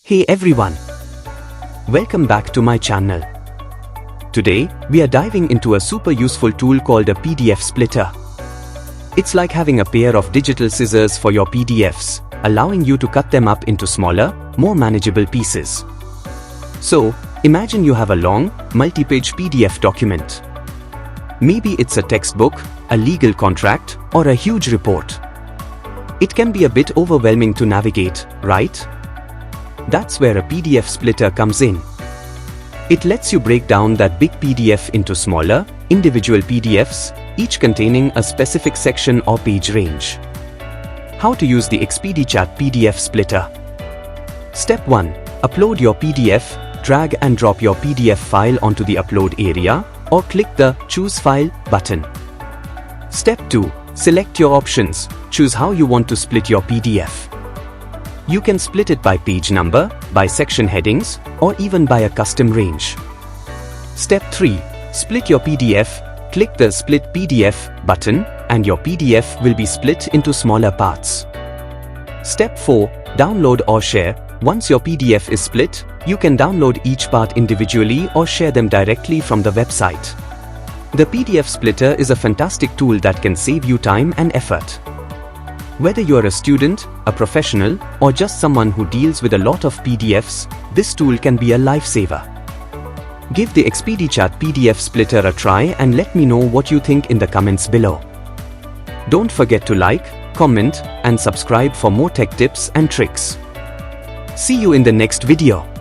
Hey everyone! Welcome back to my channel. Today, we are diving into a super useful tool called a PDF Splitter. It's like having a pair of digital scissors for your PDFs, allowing you to cut them up into smaller, more manageable pieces. So, imagine you have a long, multi-page PDF document. Maybe it's a textbook, a legal contract, or a huge report. It can be a bit overwhelming to navigate, right? That's where a PDF Splitter comes in. It lets you break down that big PDF into smaller, individual PDFs, each containing a specific section or page range. How to use the ExpediChat PDF Splitter. Step 1. Upload your PDF, drag and drop your PDF file onto the upload area, or click the Choose File button. Step 2. Select your options, choose how you want to split your PDF. You can split it by page number, by section headings, or even by a custom range. Step 3. Split your PDF, click the Split PDF button, and your PDF will be split into smaller parts. Step 4. Download or share. Once your PDF is split, you can download each part individually or share them directly from the website. The PDF Splitter is a fantastic tool that can save you time and effort. Whether you're a student, a professional, or just someone who deals with a lot of PDFs, this tool can be a lifesaver. Give the ExpediChat PDF Splitter a try and let me know what you think in the comments below. Don't forget to like, comment, and subscribe for more tech tips and tricks. See you in the next video.